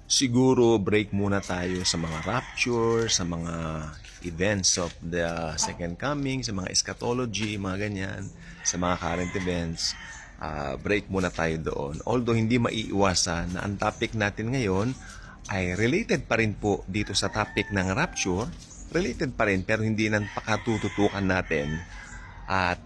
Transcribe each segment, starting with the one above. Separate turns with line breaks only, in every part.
Siguro break muna tayo sa mga rapture, sa mga events of the second coming, sa mga eschatology, mga ganyan, sa mga current events. Break muna tayo doon. Although hindi maiiwasan na ang topic natin ngayon ay related pa rin po dito sa topic ng rapture. Related pa rin pero hindi nang pakatututukan natin. At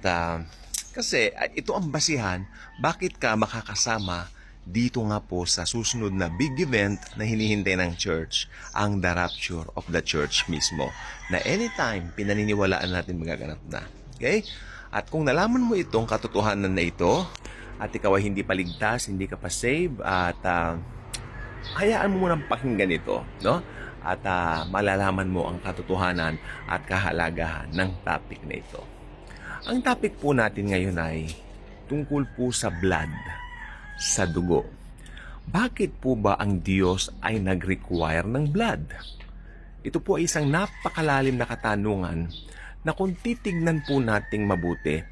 kasi ito ang basihan bakit ka makakasama dito nga po sa susunod na big event na hinihintay ng church, ang the rapture of the church mismo, na anytime pinaniniwalaan natin magaganap na. Okay? At kung nalaman mo itong katotohanan na ito, at ikaw ay hindi paligtas, hindi ka pa save, at hayaan mo munang pakinggan ito, no? At malalaman mo ang katotohanan at kahalagahan ng topic na ito. Ang topic po natin ngayon ay tungkol po sa blood, sa dugo. Bakit po ba ang Diyos ay nag-require ng blood? Ito po ay isang napakalalim na katanungan na kung titignan po nating mabuti,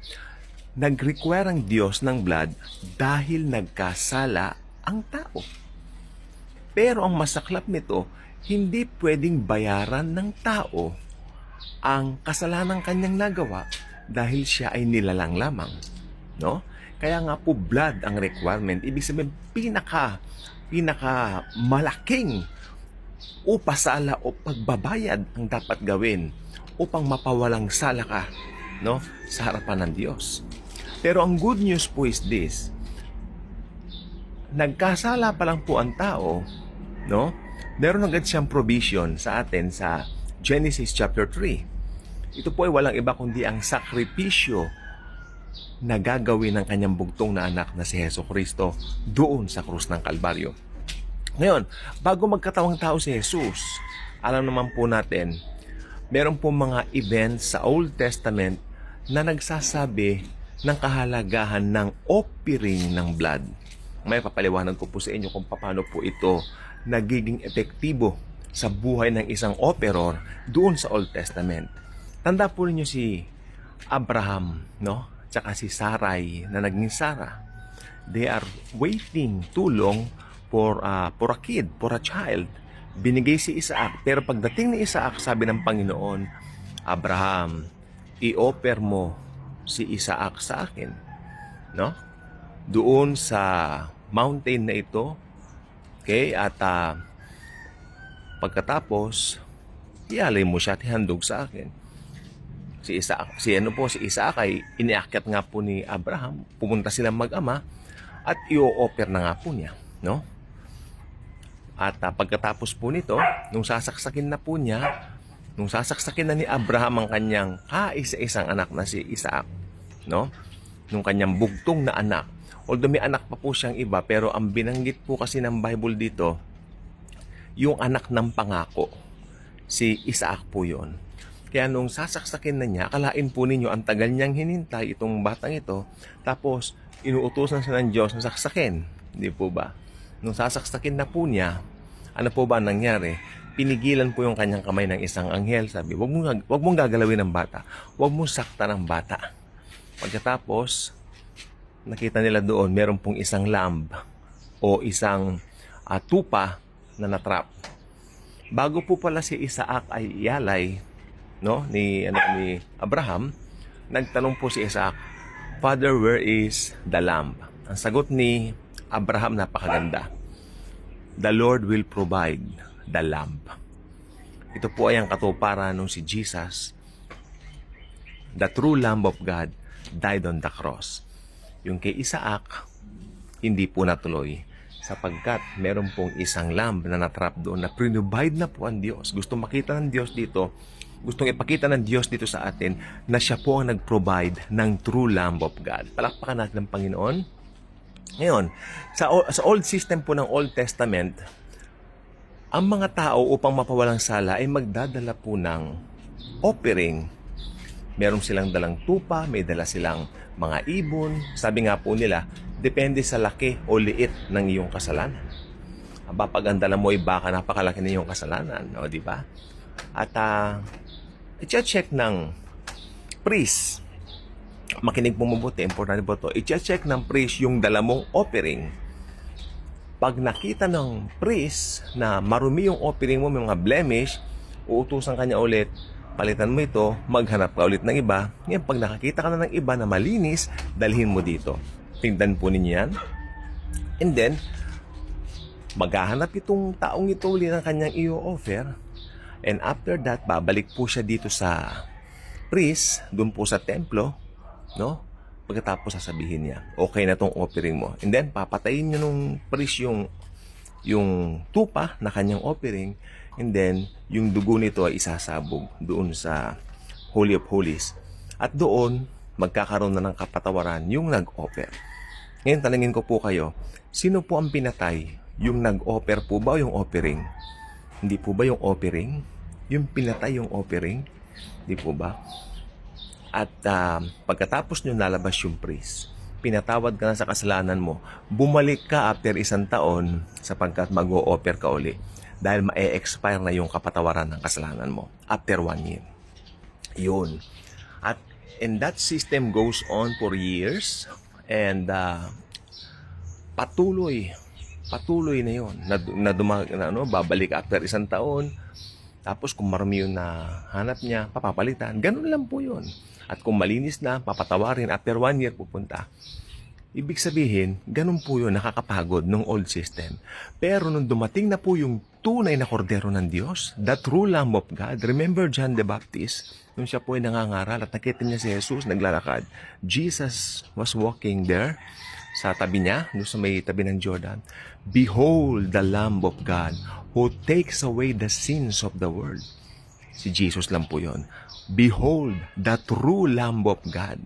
nag-require ang Diyos ng blood dahil nagkasala ang tao. Pero ang masaklap nito, hindi pwedeng bayaran ng tao ang kasalanan kanyang nagawa dahil siya ay nilalang lamang. No? Kaya nga po blood ang requirement. Ibig sabihin pinaka malaking upasala o pagbabayad ang dapat gawin upang mapawalang sala ka, no, sa harapan ng Diyos. Pero ang good news po is this. Nagkasala pa lang po ang tao, no? Meron agad siyang provision sa atin sa Genesis chapter 3. Ito po ay walang iba kundi ang sakripisyo na gagawin ng kanyang bugtong na anak na si Jesucristo doon sa krus ng Kalbaryo. Ngayon, bago magkatawang tao si Jesus, alam naman po natin, meron po mga events sa Old Testament na nagsasabi ng kahalagahan ng offering ng blood. May papaliwanag ko po sa inyo kung paano po ito nagiging epektibo sa buhay ng isang operor doon sa Old Testament. Tanda po ninyo si Abraham, no? Tsaka si Sarai na naging Sarah. They are waiting too long for a kid, for a child. Binigay si Isaac. Pero pagdating ni Isaac, sabi ng Panginoon, Abraham, i-offer mo si Isaac sa akin. No? Doon sa mountain na ito. Okay? At pagkatapos, ialay mo siya at ihandog sa akin. Si Isaac ay iniakyat nga po ni Abraham. Pumunta silang mag-ama at i-offer na nga po niya, no? At pagkatapos po nito, nung sasaksakin na ni Abraham ang kanyang kaisa-isang anak na si Isaac, no? Nung kanyang bugtong na anak. Although may anak pa po siyang iba, pero ang binanggit po kasi ng Bible dito, yung anak ng pangako, si Isaac po yon. Kaya nung sasaksakin na niya, akalain po ninyo ang tagal niyang hinintay itong batang ito, tapos inuutosan siya ng Diyos na saksakin. Hindi po ba? Nung sasaksakin na po niya, ano po ba nangyari? Pinigilan po yung kanyang kamay ng isang anghel. Sabi, wag mong gagalawin ng bata. Wag mong sakta ng bata. Pagkatapos, nakita nila doon, meron pong isang lamb o isang tupa na natrap. Bago po pala si Isaac ay ialay, no, ni Abraham, nagtanong po si Isaac, Father, where is the lamb? Ang sagot ni Abraham napakaganda. The Lord will provide the lamb. Ito po ay ang katuparan nung si Jesus, the true Lamb of God, died on the cross. Yung kay Isaac, hindi po natuloy sapagkat meron pong isang lamb na natrap doon na provide na po ang Diyos. Gustong makita ng Diyos dito, gustong ipakita ng Diyos dito sa atin na siya po ang nag-provide ng true Lamb of God. Palakpakan natin ang Panginoon. Ngayon, sa old system po ng Old Testament, ang mga tao upang mapawalang sala ay magdadala po ng offering. Meron silang dalang tupa, may dala silang mga ibon. Sabi nga po nila, depende sa laki o liit ng iyong kasalanan. Pag ang dala mo ay baka napakalaki na iyong kasalanan, no, di ba? At i-check ng priest. Makinig po mabuti, importante po ito. I-check ng priest yung dala mong offering. Pag nakita ng priest na marumi yung offering mo, may mga blemish, uutusan kanya ulit, palitan mo ito, maghanap ka ulit ng iba. Ngayon, pag nakakita ka na ng iba na malinis, dalhin mo dito. Tingnan po ninyo yan. And then, maghahanap itong taong ito ulit ng kanyang i-offer. And after that, babalik po siya dito sa priest, doon po sa templo, no? Pagkatapos sasabihin niya, okay na tong offering mo. And then, papatayin nyo nung priest yung tupa na kanyang offering. And then, yung dugo nito ay isasabog doon sa Holy of Holies. At doon, magkakaroon na ng kapatawaran yung nag-offer. Ngayon, tanungin ko po kayo, sino po ang pinatay? Yung nag-offer po ba o yung offering? Hindi po ba yung offering? Yung pinatay yung offering? Hindi po ba? At pagkatapos nyo nalabas yung priest, pinatawad ka na sa kasalanan mo, bumalik ka after 1 taon sapagkat mag-o-offer ka uli dahil ma-expire na yung kapatawaran ng kasalanan mo after 1 year. Yun. And that system goes on for years and patuloy na yun babalik after 1 taon. Tapos kung marami yung nahanap niya, papapalitan. Ganun lang po yun. At kung malinis na, papatawarin. After 1 year pupunta. Ibig sabihin, ganun po yun, nakakapagod nung old system. Pero nung dumating na po yung tunay na kordero ng Diyos, the true Lamb of God, remember John the Baptist, nung siya po ay nangangaral at nakita niya si Jesus naglalakad. Jesus was walking there sa tabi niya, doon sa may tabi ng Jordan. Behold the Lamb of God who takes away the sins of the world. Si Jesus lang po yun. Behold the true Lamb of God.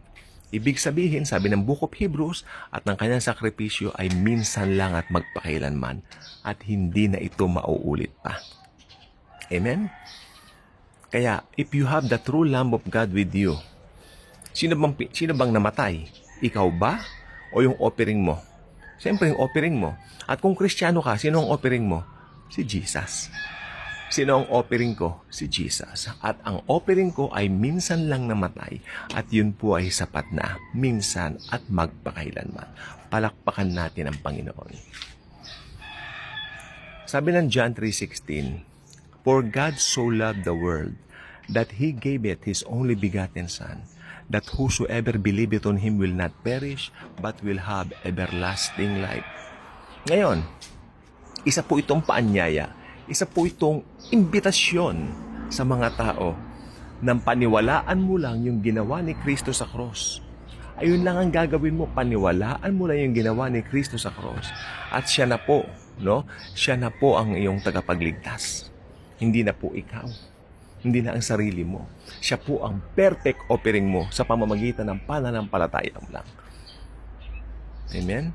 Ibig sabihin, sabi ng Book of Hebrews, at ng kanyang sakripisyo ay minsan lang at magpakailanman at hindi na ito mauulit pa. Amen? Kaya, if you have the true Lamb of God with you, sino bang namatay? Ikaw ba? O yung offering mo? Siyempre yung offering mo. At kung Kristiyano ka, sino ang offering mo? Si Jesus. Sino ang offering ko? Si Jesus. At ang offering ko ay minsan lang namatay at yun po ay sapat na minsan at magpakailanman. Palakpakan natin ang Panginoon. Sabi ng John 3:16, For God so loved the world that He gave it His only begotten Son, that whosoever believeth on Him will not perish, but will have everlasting life. Ngayon, isa po itong paanyaya, isa po itong imbitasyon sa mga tao nang paniwalaan mo lang yung ginawa ni Kristo sa cross. Ayun lang ang gagawin mo, paniwalaan mo lang yung ginawa ni Kristo sa cross. At siya na po, no? Siya na po ang iyong tagapagligtas. Hindi na po ikaw. Hindi na ang sarili mo. Siya po ang perfect offering mo sa pamamagitan ng pananampalataya mo lang. Amen?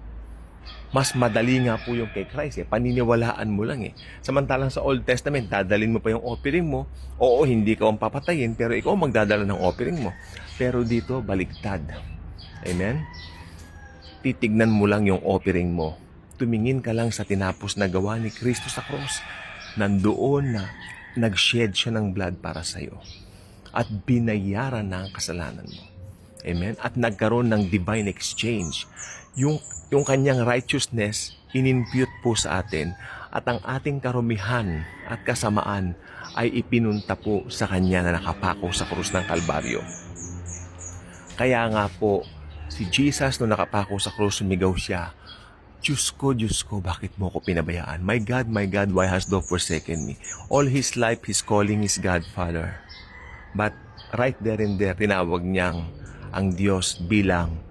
Mas madali nga po yung kay Christ. Paniniwalaan mo lang . Samantalang sa Old Testament, dadalhin mo pa yung offering mo. Oo, hindi ka ang papatayin, pero ikaw magdadala ng offering mo. Pero dito, baligtad. Amen? Titignan mo lang yung offering mo. Tumingin ka lang sa tinapos na gawa ni Kristo sa cross. Nandoon na nag-shed siya ng blood para sa iyo. At binayaran na ang kasalanan mo. Amen? At nagkaroon ng divine exchange. Yung kanyang righteousness, in-impute po sa atin. At ang ating karumihan at kasamaan ay ipinunta po sa kanya na nakapako sa krus ng Kalbaryo. Kaya nga po, si Jesus nung nakapako sa krus, sumigaw siya, Diyos ko, bakit mo ako pinabayaan? My God, why hast thou forsaken me? All his life, his calling is God, Father. But right there and there, tinawag niyang ang Diyos bilang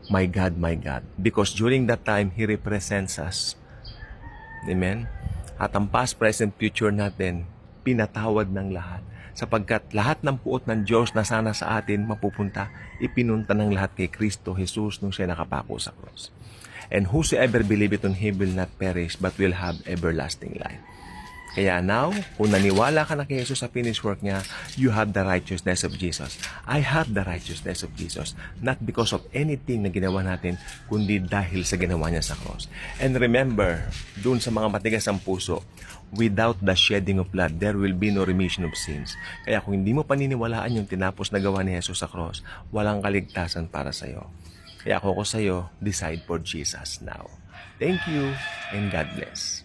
my God, because during that time, He represents us. Amen? At ang past, present, future natin, pinatawad ng lahat. Sapagkat lahat ng puot ng Diyos na sana sa atin mapupunta, ipinunta ng lahat kay Kristo Jesus nung siya nakapako sa cross. And whosoever believeth on Him will not perish, but will have everlasting life. Kaya now, kung naniwala ka na kay Jesus sa finished work niya, you have the righteousness of Jesus. I have the righteousness of Jesus. Not because of anything na ginawa natin, kundi dahil sa ginawa niya sa cross. And remember, dun sa mga matigas ang puso, without the shedding of blood, there will be no remission of sins. Kaya kung hindi mo paniniwalaan yung tinapos na gawa ni Jesus sa cross, walang kaligtasan para sa'yo. Kaya ako sa iyo, decide for Jesus now. Thank you and God bless.